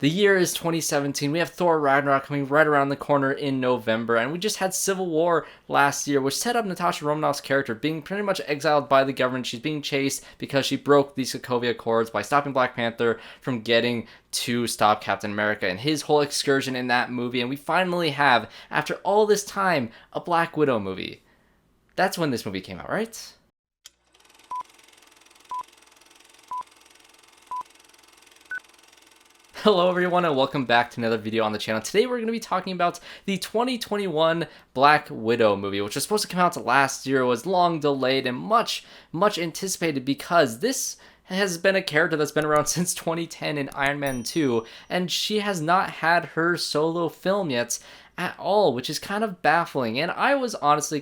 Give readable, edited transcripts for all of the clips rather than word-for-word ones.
The year is 2017. We have Thor Ragnarok coming right around the corner in November, and we just had Civil War last year, which set up Natasha Romanoff's character being pretty much exiled by the government. She's being chased because she broke the Sokovia Accords by stopping Black Panther from getting to stop Captain America and his whole excursion in that movie. And we finally have, after all this time, a Black Widow movie. That's when this movie came out, right? Hello everyone and welcome back to another video on the channel. Today we're going to be talking about the 2021 Black Widow movie, which was supposed to come out last year, was long delayed and much anticipated because this has been a character that's been around since 2010 in Iron Man 2, and she has not had her solo film yet at all, which is kind of baffling. And I was honestly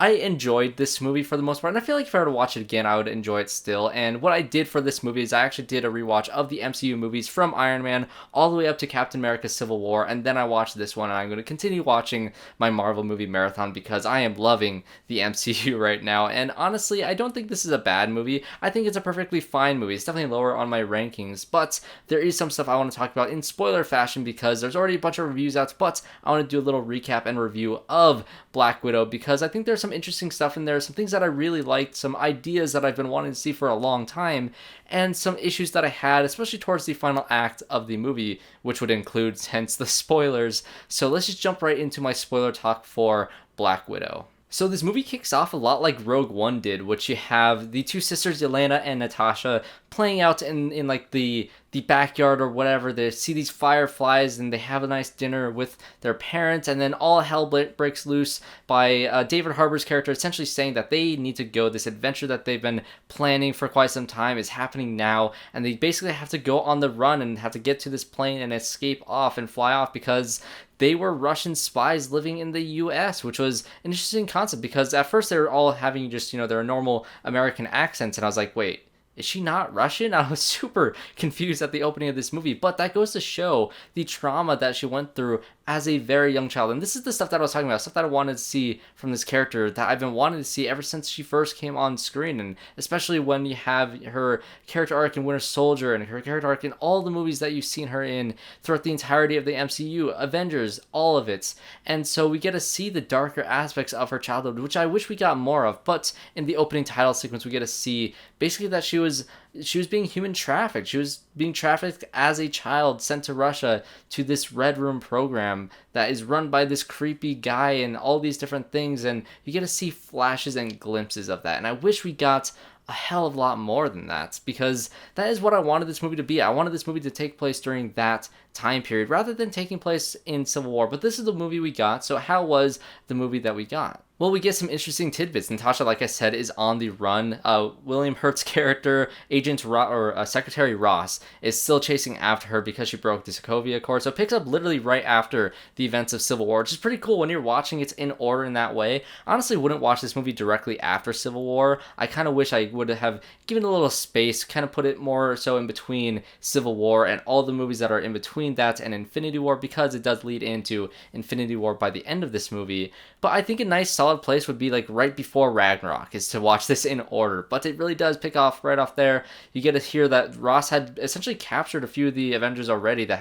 I enjoyed this movie for the most part, and I feel like if I were to watch it again, I would enjoy it still. And what I did for this movie is I actually did a rewatch of the MCU movies from Iron Man all the way up to Captain America Civil War, and then I watched this one, and I'm going to continue watching my Marvel movie marathon because I am loving the MCU right now. And honestly, I don't think this is a bad movie. I think it's a perfectly fine movie. It's definitely lower on my rankings, but there is some stuff I want to talk about in spoiler fashion because there's already a bunch of reviews out, but I want to do a little recap and review of Black Widow because I think there's some interesting stuff in there, some things that I really liked, some ideas that I've been wanting to see for a long time, and some issues that I had, especially towards the final act of the movie, which would include, hence, the spoilers. So let's just jump right into my spoiler talk for Black Widow. So this movie kicks off a lot like Rogue One did, which you have the two sisters, Yelena and Natasha, playing out in like the backyard or whatever. They see these fireflies and they have a nice dinner with their parents, and then all hell breaks loose by David Harbour's character essentially saying that they need to go. This adventure that they've been planning for quite some time is happening now, and they basically have to go on the run and have to get to this plane and escape off and fly off because they were Russian spies living in the US, which was an interesting concept because at first they were all having just, their normal American accents, and I was like, wait, is she not Russian? I was super confused at the opening of this movie, but that goes to show the trauma that she went through as a very young child. And this is the stuff that I was talking about, stuff that I wanted to see from this character that I've been wanting to see ever since she first came on screen, and especially when you have her character arc in Winter Soldier and her character arc in all the movies that you've seen her in throughout the entirety of the MCU, Avengers, all of it. And so we get to see the darker aspects of her childhood, which I wish we got more of, but in the opening title sequence we get to see basically that she was being human trafficked. She was being trafficked as a child, sent to Russia to this Red Room program that is run by this creepy guy and all these different things, and you get to see flashes and glimpses of that. And I wish we got a hell of a lot more than that, because that is what I wanted this movie to be. I wanted this movie to take place during that time period rather than taking place in Civil War. But this is the movie we got, so how was the movie that we got? Well, we get some interesting tidbits. Natasha, like I said, is on the run. William Hurt's character, Secretary Ross, is still chasing after her because she broke the Sokovia Accord. So it picks up literally right after the events of Civil War, which is pretty cool when you're watching it in order in that way. I honestly wouldn't watch this movie directly after Civil War. I kind of wish I would have given a little space, kind of put it more so in between Civil War and all the movies that are in between that and Infinity War, because it does lead into Infinity War by the end of this movie. But I think a nice solid place would be like right before Ragnarok is to watch this in order, but it really does pick off right off there. You get to hear that Ross had essentially captured a few of the Avengers already that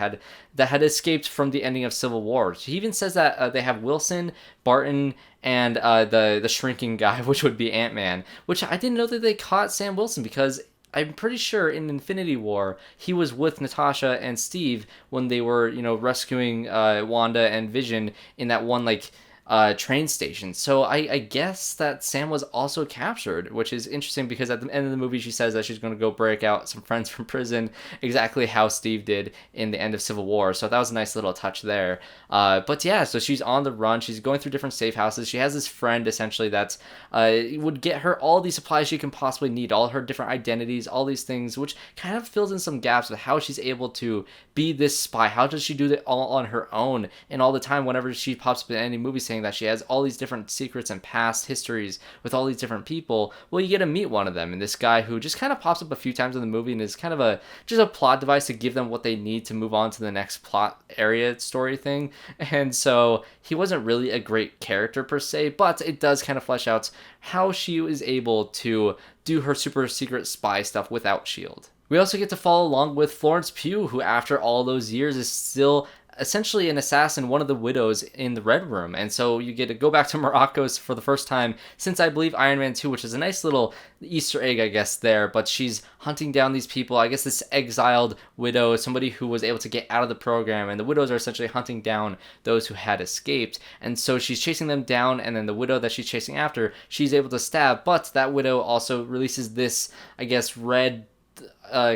had escaped from the ending of Civil War. He even says that they have Wilson, Barton, and the shrinking guy, which would be Ant-Man, which I didn't know that they caught Sam Wilson, because I'm pretty sure in Infinity War he was with Natasha and Steve when they were, rescuing Wanda and Vision in that one train station. So I guess that Sam was also captured, which is interesting because at the end of the movie she says that she's going to go break out some friends from prison, exactly how Steve did in the end of Civil War. So that was a nice little touch there. But yeah, so she's on the run. She's going through different safe houses. She has this friend essentially that would get her all the supplies she can possibly need, all her different identities, all these things, which kind of fills in some gaps with how she's able to be this spy. How does she do it all on her own and all the time whenever she pops up in any movie saying that she has all these different secrets and past histories with all these different people? Well, you get to meet one of them, and this guy who just kind of pops up a few times in the movie and is kind of just a plot device to give them what they need to move on to the next plot area story thing. And so he wasn't really a great character per se, but it does kind of flesh out how she is able to do her super secret spy stuff without SHIELD. We also get to follow along with Florence Pugh, who after all those years is still essentially an assassin, one of the widows in the Red Room. And so you get to go back to Morocco for the first time since, I believe, Iron Man 2, which is a nice little Easter egg, I guess, there. But she's hunting down these people. I guess this exiled widow, somebody who was able to get out of the program, and the widows are essentially hunting down those who had escaped. And so she's chasing them down, and then the widow that she's chasing after, she's able to stab. But that widow also releases this, I guess, red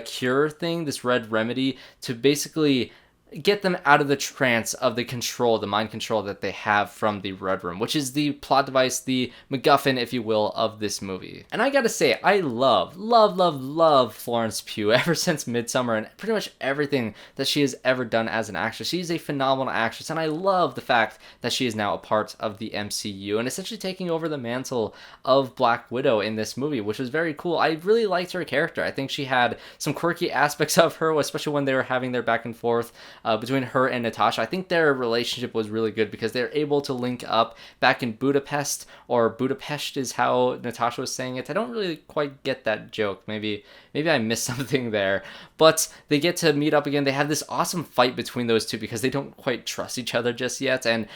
cure thing, this red remedy, to basically get them out of the trance of the control, the mind control that they have from the Red Room, which is the plot device, the MacGuffin, if you will, of this movie. And I gotta say, I love Florence Pugh ever since Midsommar and pretty much everything that she has ever done as an actress. She's a phenomenal actress, and I love the fact that she is now a part of the MCU and essentially taking over the mantle of Black Widow in this movie, which was very cool. I really liked her character. I think she had some quirky aspects of her, especially when they were having their back and forth between her and Natasha. I think their relationship was really good because they're able to link up back in Budapest, or Budapest is how Natasha was saying it. I don't really quite get that joke. Maybe I missed something there. But they get to meet up again. They have this awesome fight between those two because they don't quite trust each other just yet. And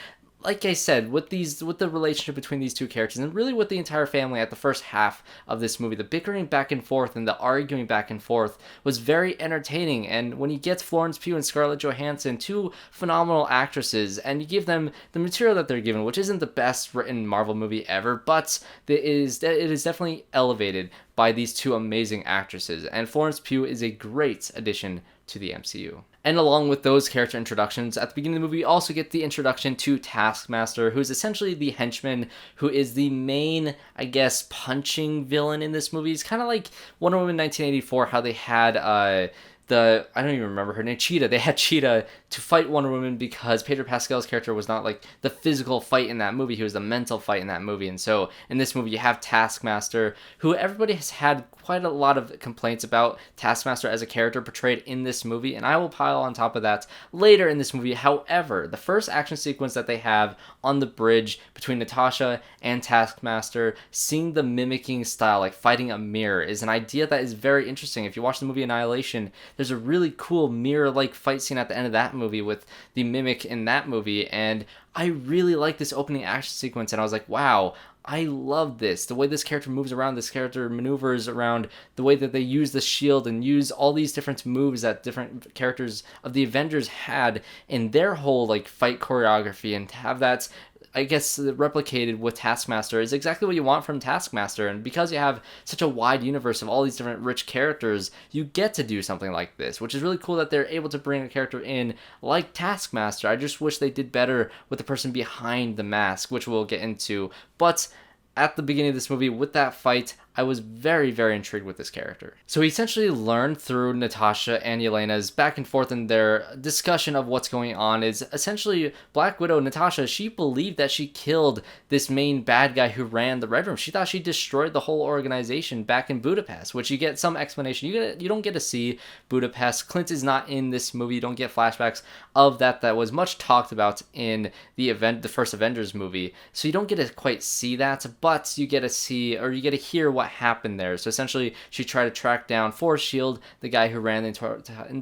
like I said, with the relationship between these two characters, and really with the entire family at the first half of this movie, the bickering back and forth and the arguing back and forth was very entertaining. And when you get Florence Pugh and Scarlett Johansson, two phenomenal actresses, and you give them the material that they're given, which isn't the best written Marvel movie ever, but it is definitely elevated by these two amazing actresses. And Florence Pugh is a great addition to the MCU. And along with those character introductions, at the beginning of the movie, we also get the introduction to Taskmaster, who's essentially the henchman, who is the main, I guess, punching villain in this movie. It's kind of like Wonder Woman 1984, how they had I don't even remember her name, Cheetah. They had Cheetah to fight Wonder Woman because Pedro Pascal's character was not like the physical fight in that movie. He was the mental fight in that movie. And so in this movie, you have Taskmaster, who everybody has had quite a lot of complaints about Taskmaster as a character portrayed in this movie, and I will pile on top of that later in this movie. However, the first action sequence that they have on the bridge between Natasha and Taskmaster, seeing the mimicking style, like fighting a mirror, is an idea that is very interesting. If you watch the movie Annihilation, there's a really cool mirror-like fight scene at the end of that movie with the mimic in that movie, and I really like this opening action sequence, and I was like, wow, I love this. The way this character moves around, this character maneuvers around, the way that they use the shield and use all these different moves that different characters of the Avengers had in their whole like fight choreography, and to have that, I guess, replicated with Taskmaster is exactly what you want from Taskmaster. And because you have such a wide universe of all these different rich characters, you get to do something like this, which is really cool that they're able to bring a character in like Taskmaster. I just wish they did better with the person behind the mask, which we'll get into. But at the beginning of this movie, with that fight, I was very, very intrigued with this character. So we essentially learned through Natasha and Yelena's back and forth in their discussion of what's going on is essentially Black Widow, Natasha, she believed that she killed this main bad guy who ran the Red Room. She thought she destroyed the whole organization back in Budapest, which you get some explanation. You don't get to see Budapest. Clint is not in this movie. You don't get flashbacks of that was much talked about in the first Avengers movie. So you don't get to quite see that, but you get to see, or you get to hear what happened there. So essentially, she tried to track down for S.H.I.E.L.D., the guy who ran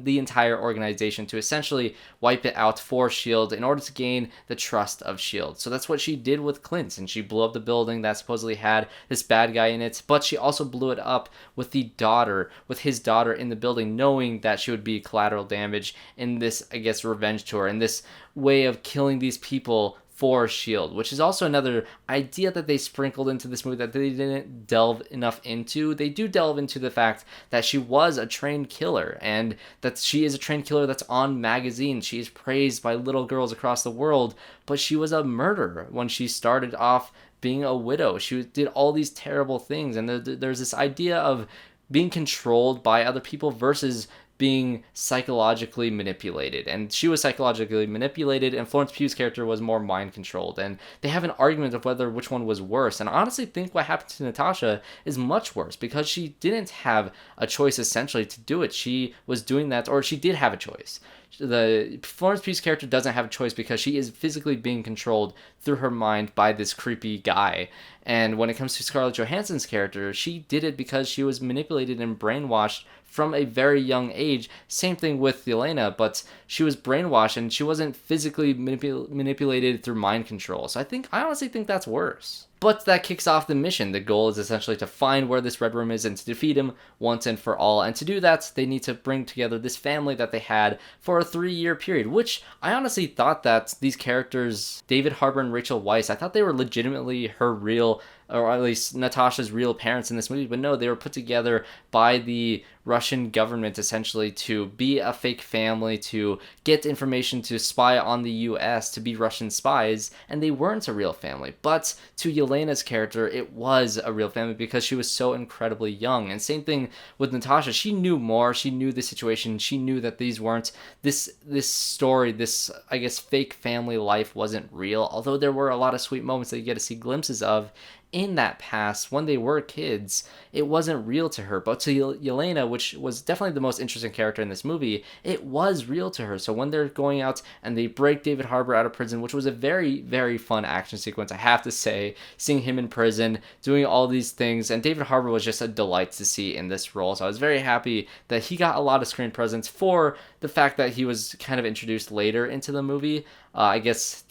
the entire organization, to essentially wipe it out for S.H.I.E.L.D. in order to gain the trust of S.H.I.E.L.D. So that's what she did with Clint, and she blew up the building that supposedly had this bad guy in it, but she also blew it up with his daughter in the building, knowing that she would be collateral damage in this, I guess, revenge tour, in this way of killing these people for S.H.I.E.L.D., which is also another idea that they sprinkled into this movie that they didn't delve enough into. They do delve into the fact that she was a trained killer, and that she is a trained killer that's on magazines. She is praised by little girls across the world, but she was a murderer when she started off being a widow. She did all these terrible things, and there's this idea of being controlled by other people versus being psychologically manipulated. And she was psychologically manipulated, and Florence Pugh's character was more mind controlled. And they have an argument of which one was worse. And I honestly think what happened to Natasha is much worse, because she didn't have a choice essentially to do it. She was doing that, or she did have a choice. The Florence Pugh's character doesn't have a choice because she is physically being controlled through her mind by this creepy guy. And when it comes to Scarlett Johansson's character, she did it because she was manipulated and brainwashed from a very young age. Same thing with Yelena, but she was brainwashed and she wasn't physically manipulated through mind control. So I honestly think that's worse. But that kicks off the mission. The goal is essentially to find where this Red Room is and to defeat him once and for all. And to do that, they need to bring together this family that they had for a 3-year period, which I honestly thought that these characters, David Harbour and Rachel Weisz, I thought they were legitimately her real, or at least Natasha's real parents in this movie. But no, they were put together by the Russian government essentially to be a fake family, to get information, to spy on the US, to be Russian spies, and they weren't a real family. But to Yelena's character, it was a real family because she was so incredibly young. And same thing with Natasha. She knew more. She knew the situation. She knew that these weren't, this story, this, I guess, fake family life wasn't real, although there were a lot of sweet moments that you get to see glimpses of in that past when they were kids. It wasn't real to her. But to Yelena, which was definitely the most interesting character in this movie, it was real to her. So when they're going out and they break David Harbour out of prison, which was a very, very fun action sequence, I have to say, seeing him in prison, doing all these things, and David Harbour was just a delight to see in this role. So I was very happy that he got a lot of screen presence for the fact that he was kind of introduced later into the movie. I guess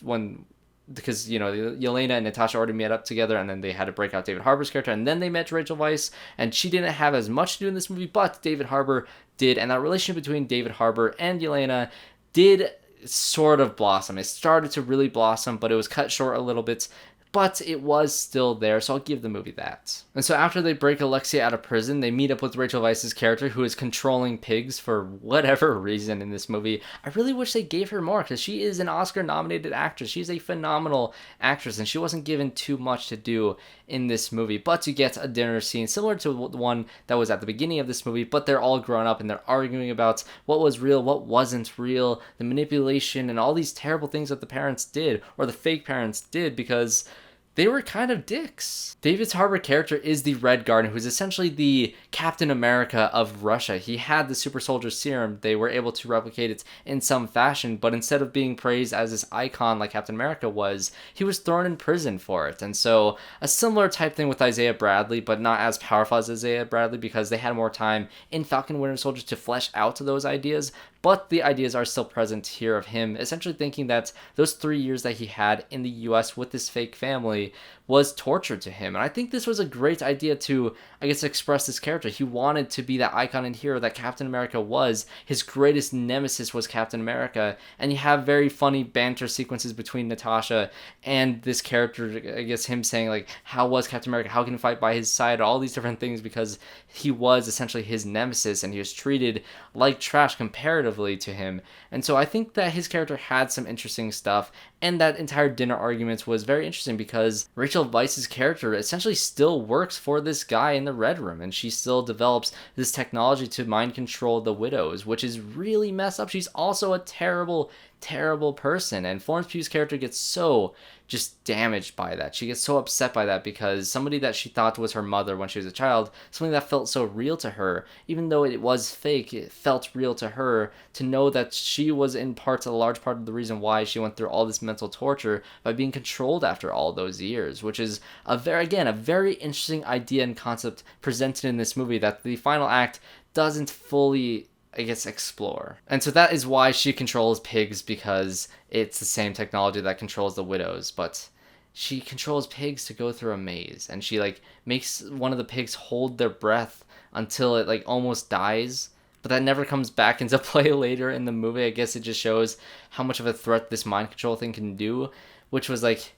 because, you know, Yelena and Natasha already met up together, and then they had to break out David Harbour's character, and then they met Rachel Weisz, and she didn't have as much to do in this movie, but David Harbour did, and that relationship between David Harbour and Yelena did sort of blossom. It started to really blossom, but it was cut short a little bit, but it was still there, so I'll give the movie that. And so after they break ALEXEI out of prison, they meet up with Rachel Weisz's character, who is controlling pigs for whatever reason in this movie. I really wish they gave her more, because she is an Oscar-nominated actress. She's a phenomenal actress, and she wasn't given too much to do in this movie. But you get a dinner scene similar to the one that was at the beginning of this movie, but they're all grown up, and they're arguing about what was real, what wasn't real, the manipulation, and all these terrible things that the parents did, or the fake parents did, because they were kind of dicks. David Harbour character is the Red Guardian, who's essentially the Captain America of Russia. He had the super soldier serum. They were able to replicate it in some fashion, but instead of being praised as this icon like Captain America was, he was thrown in prison for it. And so a similar type thing with Isaiah Bradley, but not as powerful as Isaiah Bradley, because they had more time in Falcon Winter Soldier to flesh out those ideas. But the ideas are still present here of him essentially thinking that those 3 years that he had in the US with this fake family was torture to him. And I think this was a great idea to, I guess, express this character. He wanted to be that icon and hero that Captain America was. His greatest nemesis was Captain America. And you have very funny banter sequences between Natasha and this character, I guess him saying, like, how was Captain America? How can he fight by his side? All these different things, because he was essentially his nemesis and he was treated like trash comparatively to him. And so I think that his character had some interesting stuff, and that entire dinner argument was very interesting because Rachel Weisz's character essentially still works for this guy in the Red Room, and she still develops this technology to mind control the widows, which is really messed up. She's also a terrible, terrible person, and Florence Pugh's character gets so just damaged by that. She gets so upset by that because somebody that she thought was her mother when she was a child, something that felt so real to her, even though it was fake, it felt real to her to know that she was in part, a large part of the reason why she went through all this mental torture by being controlled after all those years, which is a very interesting idea and concept presented in this movie that the final act doesn't fully, I guess, explore. And so that is why she controls pigs, because it's the same technology that controls the widows, but she controls pigs to go through a maze, and she like makes one of the pigs hold their breath until it like almost dies, but that never comes back into play later in the movie. I guess it just shows how much of a threat this mind control thing can do, which was like,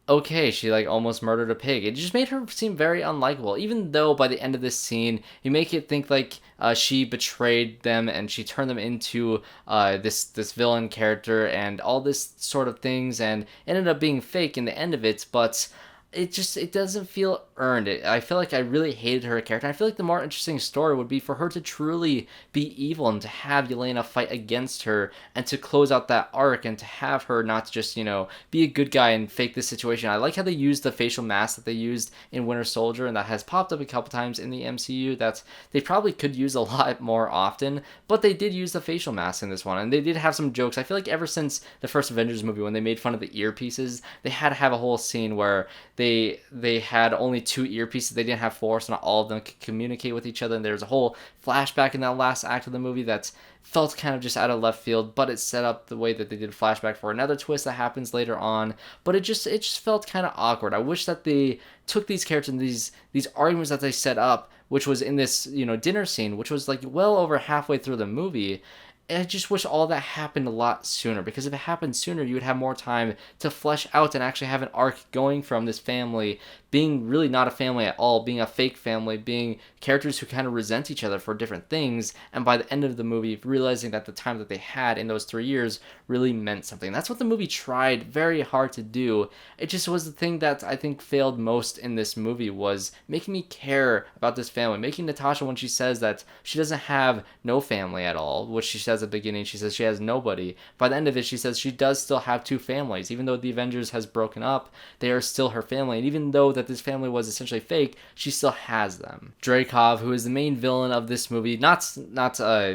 okay, she like almost murdered a pig. It just made her seem very unlikable, even though by the end of this scene you make it think like she betrayed them and she turned them into this villain character and all this sort of things, and ended up being fake in the end of it. But it doesn't feel earned. I feel like I really hated her character. I feel like the more interesting story would be for her to truly be evil and to have Yelena fight against her and to close out that arc and to have her not just, you know, be a good guy and fake this situation. I like how they used the facial mask that they used in Winter Soldier, and that has popped up a couple times in the MCU that they probably could use a lot more often, but they did use the facial mask in this one, and they did have some jokes. I feel like ever since the first Avengers movie, when they made fun of the earpieces, they had to have a whole scene where they had only 2 earpieces. They didn't have 4, so not all of them could communicate with each other. And there's a whole flashback in that last act of the movie that felt kind of just out of left field, but it set up the way that they did a flashback for another twist that happens later on. But it just felt kind of awkward. I wish that they took these characters and these arguments that they set up, which was in this, dinner scene, which was like well over halfway through the movie. And I just wish all that happened a lot sooner, because if it happened sooner, you would have more time to flesh out and actually have an arc going from this family being really not a family at all, being a fake family, being characters who kind of resent each other for different things, and by the end of the movie, realizing that the time that they had in those 3 years really meant something. That's what the movie tried very hard to do. It just was the thing that I think failed most in this movie, was making me care about this family, making Natasha, when she says that she doesn't have no family at all, which she says at the beginning, she says she has nobody. By the end of it, she says she does still have 2 families. Even though the Avengers has broken up, they are still her family, and even though that this family was essentially fake, she still has them. DREYKOV, who is the main villain of this movie, not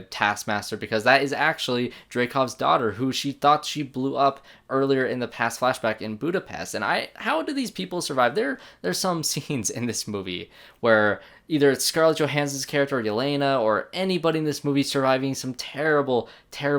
Taskmaster, because that is actually DREYKOV's daughter, who she thought she blew up earlier in the past flashback in Budapest. And how do these people survive? There's some scenes in this movie where either it's Scarlett Johansson's character or Yelena or anybody in this movie surviving some terrible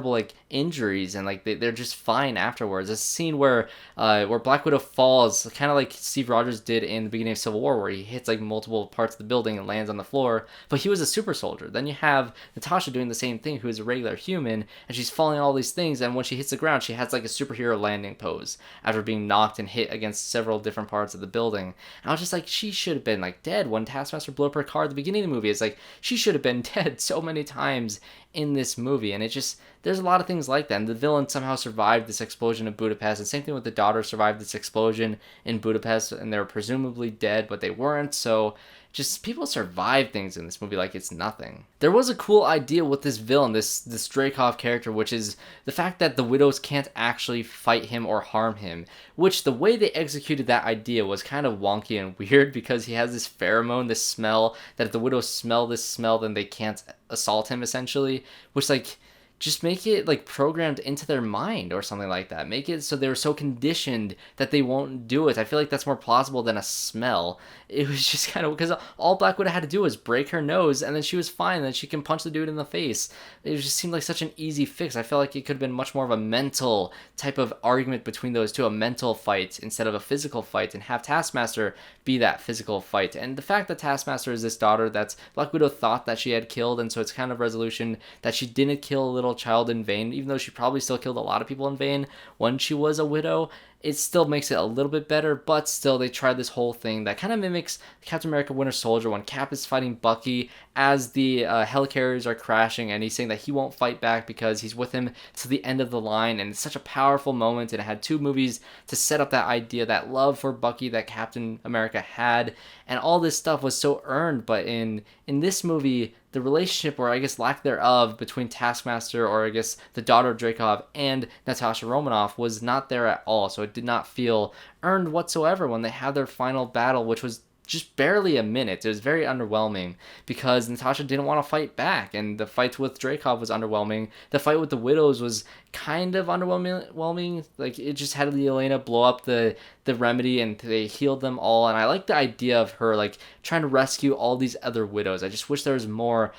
like injuries, and like they're just fine afterwards. A scene where Black Widow falls, kind of like Steve Rogers did in the beginning of Civil War, where he hits like multiple parts of the building and lands on the floor, but he was a super soldier. Then you have Natasha doing the same thing, who is a regular human, and she's falling all these things, and when she hits the ground, she has like a superhero landing pose after being knocked and hit against several different parts of the building. And I was just like, she should have been like dead when Taskmaster blew up her car at the beginning of the movie. It's like she should have been dead so many times in this movie. And it just, there's a lot of things like that. And the villain somehow survived this explosion in Budapest, and same thing with the daughter, survived this explosion in Budapest, and they're presumably dead, but they weren't. So just people survive things in this movie like it's nothing. There was a cool idea with this villain, this DREYKOV character, which is the fact that the widows can't actually fight him or harm him, which the way they executed that idea was kind of wonky and weird, because he has this pheromone, this smell, that if the widows smell this smell, then they can't assault him, essentially, which like, just make it like programmed into their mind or something like that. Make it so they're so conditioned that they won't do it. I feel like that's more plausible than a smell. It was just kind of, because all Black Widow had to do was break her nose and then she was fine. Then she can punch the dude in the face. It just seemed like such an easy fix. I feel like it could have been much more of a mental type of argument between those two, a mental fight instead of a physical fight, and have Taskmaster be that physical fight. And the fact that Taskmaster is this daughter that Black Widow thought that she had killed, and so it's kind of resolution that she didn't kill a little child in vain, even though she probably still killed a lot of people in vain when she was a widow. It still makes it a little bit better, but still they tried this whole thing that kind of mimics Captain America Winter Soldier, when Cap is fighting Bucky as the helicarriers are crashing, and he's saying that he won't fight back because he's with him to the end of the line. And it's such a powerful moment, and it had 2 movies to set up that idea, that love for Bucky that Captain America had, and all this stuff was so earned. But in this movie, the relationship, or I guess lack thereof, between Taskmaster, or I guess the daughter of DREYKOV, and Natasha Romanoff was not there at all. So it did not feel earned whatsoever when they had their final battle, which was just barely a minute. It was very underwhelming because Natasha didn't want to fight back, and the fight with DREYKOV was underwhelming. The fight with the widows was kind of underwhelming. Like, it just had Yelena blow up the remedy, and they healed them all. And I like the idea of her like trying to rescue all these other widows. I just wish there was more.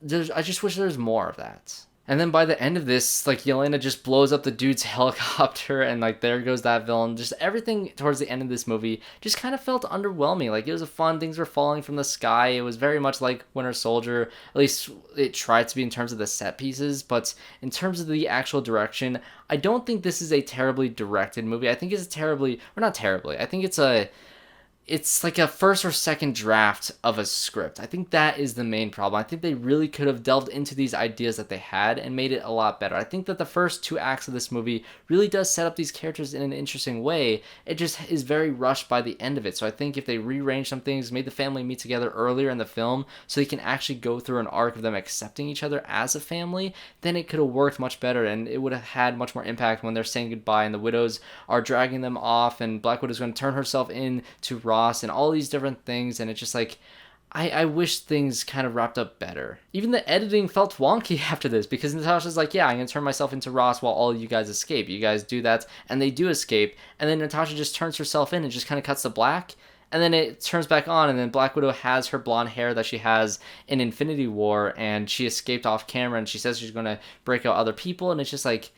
I just wish there was more of that. And then by the end of this, like, Yelena just blows up the dude's helicopter, and like there goes that villain. Just everything towards the end of this movie just kind of felt underwhelming. Like, it was a fun, things were falling from the sky. It was very much like Winter Soldier. At least it tried to be in terms of the set pieces, but in terms of the actual direction, I don't think this is a terribly directed movie. I think it's not terribly. I think it's like a first or second draft of a script. I think that is the main problem. I think they really could have delved into these ideas that they had and made it a lot better. I think that the first 2 acts of this movie really does set up these characters in an interesting way. It just is very rushed by the end of it. So I think if they rearranged some things, made the family meet together earlier in the film so they can actually go through an arc of them accepting each other as a family, then it could have worked much better, and it would have had much more impact when they're saying goodbye and the widows are dragging them off, and Black Widow's going to turn herself in to Ross and all these different things. And it's just like, I wish things kind of wrapped up better. Even the editing felt wonky after this, because Natasha's like, yeah, I'm gonna turn myself into Ross while all you guys escape. You guys do that, and they do escape, and then Natasha just turns herself in and just kind of cuts to black, and then it turns back on, and then Black Widow has her blonde hair that she has in Infinity War, and she escaped off camera, and she says she's gonna break out other people, and it's just like,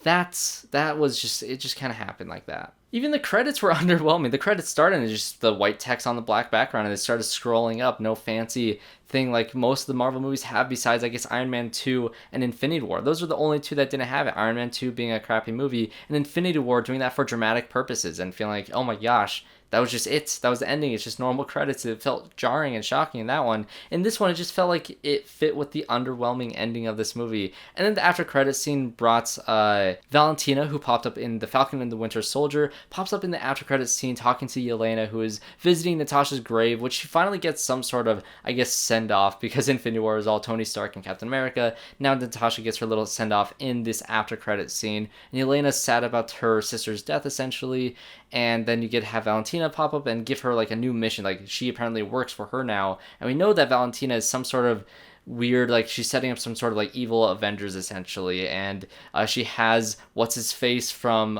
that was just, it just kind of happened like that. Even the credits were underwhelming. The credits started and it's just the white text on the black background, and it started scrolling up. No fancy thing like most of the Marvel movies have, besides, I guess, Iron Man 2 and Infinity War. Those are the only two that didn't have it. Iron Man 2 being a crappy movie, and Infinity War doing that for dramatic purposes and feeling like, oh my gosh, that was just it. That was the ending. It's just normal credits. It felt jarring and shocking in that one. In this one, it just felt like it fit with the underwhelming ending of this movie. And then the after credits scene brought Valentina, who popped up in The Falcon and the Winter Soldier, pops up in the after credits scene talking to Yelena, who is visiting Natasha's grave, which she finally gets some sort of, I guess, send-off, because Infinity War is all Tony Stark and Captain America. Now Natasha gets her little send-off in this after credits scene. And Yelena's sad about her sister's death, essentially. And then you get have Valentina pop up and give her like a new mission. Like, she apparently works for her now, and we know that Valentina is some sort of weird, like, she's setting up some sort of like evil Avengers essentially, and she has what's his face from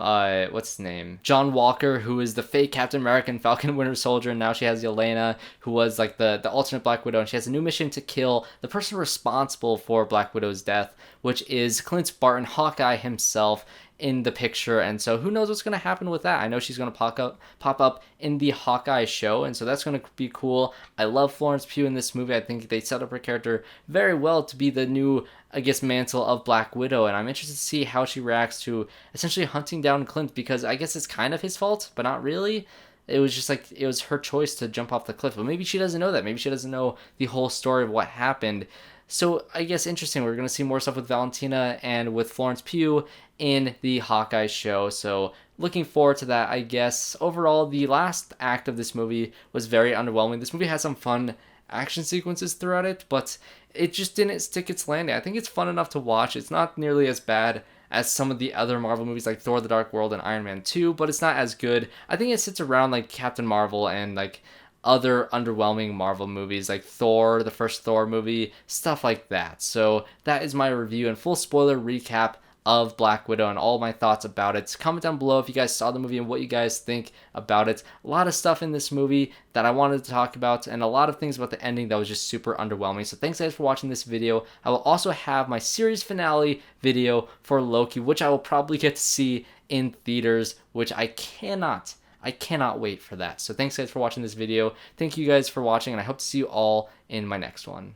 what's his name, John Walker, who is the fake Captain America and Falcon Winter Soldier, and now she has Yelena, who was like the alternate Black Widow, and she has a new mission to kill the person responsible for Black Widow's death, which is Clint Barton, Hawkeye himself, in the picture. And so who knows what's going to happen with that. I know she's going to pop up in the Hawkeye show, and so that's going to be cool. I love Florence Pugh in this movie. I think they set up her character very well to be the new, I guess, mantle of Black Widow, and I'm interested to see how she reacts to essentially hunting down Clint, because I guess it's kind of his fault, but not really. It was just like, it was her choice to jump off the cliff, but maybe she doesn't know that. Maybe she doesn't know the whole story of what happened. So I guess interesting. We're going to see more stuff with Valentina and with Florence Pugh in the Hawkeye show. So looking forward to that, I guess. Overall, the last act of this movie was very underwhelming. This movie had some fun action sequences throughout it, but it just didn't stick its landing. I think it's fun enough to watch. It's not nearly as bad as some of the other Marvel movies like Thor: The Dark World and Iron Man 2, but it's not as good. I think it sits around like Captain Marvel and like other underwhelming Marvel movies like Thor, the first Thor movie, stuff like that. So that is my review and full spoiler recap of Black Widow and all my thoughts about it. Comment down below if you guys saw the movie and what you guys think about it. A lot of stuff in this movie that I wanted to talk about, and a lot of things about the ending that was just super underwhelming. So thanks guys for watching this video. I will also have my series finale video for Loki, which I will probably get to see in theaters, which I cannot wait for that. So thanks guys for watching this video. Thank you guys for watching, and I hope to see you all in my next one.